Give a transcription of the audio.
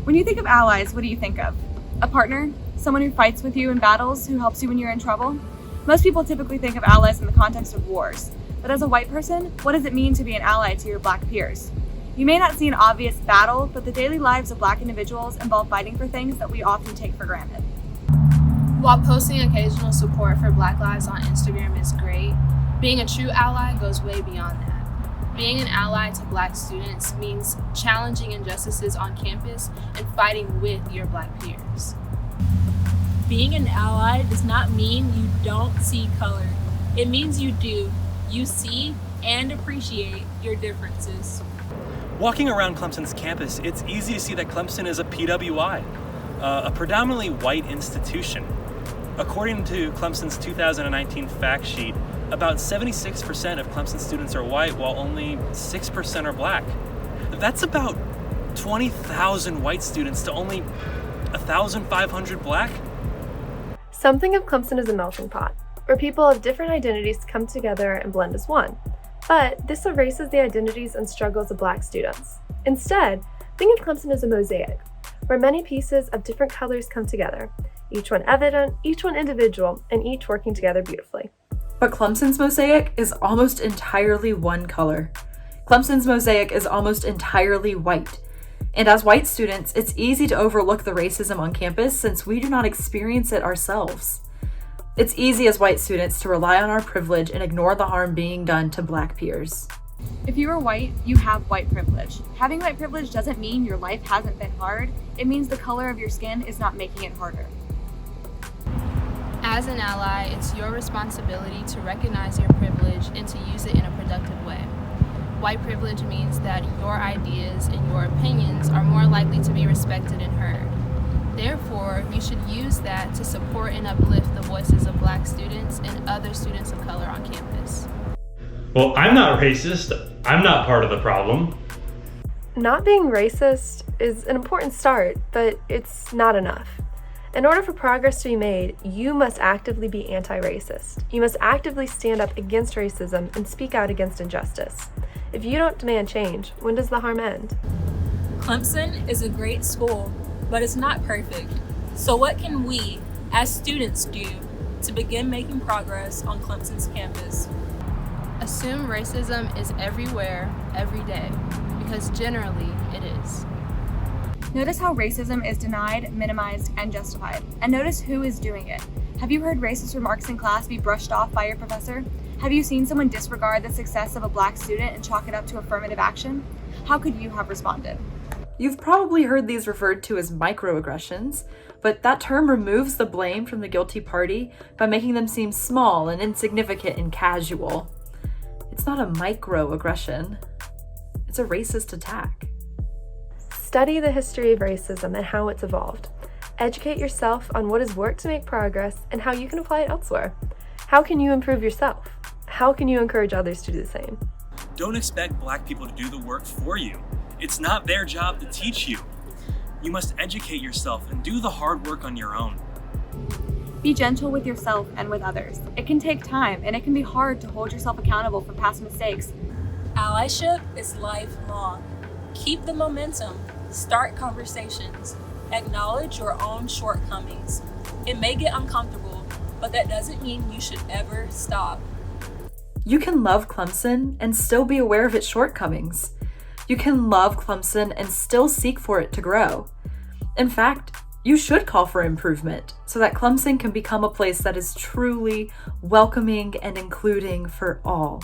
When you think of allies, what do you think of? A partner? Someone who fights with you in battles, who helps you when you're in trouble? Most people typically think of allies in the context of wars. But as a white person, what does it mean to be an ally to your Black peers? You may not see an obvious battle, but the daily lives of Black individuals involve fighting for things that we often take for granted. While posting occasional support for Black lives on Instagram is great, being a true ally goes way beyond that. Being an ally to Black students means challenging injustices on campus and fighting with your Black peers. Being an ally does not mean you don't see color. It means you do. You see and appreciate your differences. Walking around Clemson's campus, it's easy to see that Clemson is a PWI, a predominantly white institution. According to Clemson's 2019 fact sheet, about 76% of Clemson students are white, while only 6% are Black. That's about 20,000 white students to only 1,500 Black. Some think of Clemson as a melting pot, where people of different identities come together and blend as one. But this erases the identities and struggles of Black students. Instead, think of Clemson as a mosaic, where many pieces of different colors come together, each one evident, each one individual, and each working together beautifully. But Clemson's mosaic is almost entirely one color. Clemson's mosaic is almost entirely white. And as white students, it's easy to overlook the racism on campus since we do not experience it ourselves. It's easy as white students to rely on our privilege and ignore the harm being done to Black peers. If you are white, you have white privilege. Having white privilege doesn't mean your life hasn't been hard. It means the color of your skin is not making it harder. As an ally, it's your responsibility to recognize your privilege and to use it in a productive way. White privilege means that your ideas and your opinions are more likely to be respected and heard. Therefore, you should use that to support and uplift the voices of Black students and other students of color on campus. Well, I'm not racist. I'm not part of the problem. Not being racist is an important start, but it's not enough. In order for progress to be made, you must actively be anti-racist. You must actively stand up against racism and speak out against injustice. If you don't demand change, when does the harm end? Clemson is a great school, but it's not perfect. So what can we, as students, do to begin making progress on Clemson's campus? Assume racism is everywhere, every day, because generally it is. Notice how racism is denied, minimized, and justified. And notice who is doing it. Have you heard racist remarks in class be brushed off by your professor? Have you seen someone disregard the success of a Black student and chalk it up to affirmative action? How could you have responded? You've probably heard these referred to as microaggressions, but that term removes the blame from the guilty party by making them seem small and insignificant and casual. It's not a microaggression. It's a racist attack. Study the history of racism and how it's evolved. Educate yourself on what has worked to make progress and how you can apply it elsewhere. How can you improve yourself? How can you encourage others to do the same? Don't expect Black people to do the work for you. It's not their job to teach you. You must educate yourself and do the hard work on your own. Be gentle with yourself and with others. It can take time, and it can be hard to hold yourself accountable for past mistakes. Allyship is lifelong. Keep the momentum. Start conversations. Acknowledge your own shortcomings. It may get uncomfortable, but that doesn't mean you should ever stop. You can love Clemson and still be aware of its shortcomings. You can love Clemson and still seek for it to grow. In fact, you should call for improvement so that Clemson can become a place that is truly welcoming and including for all.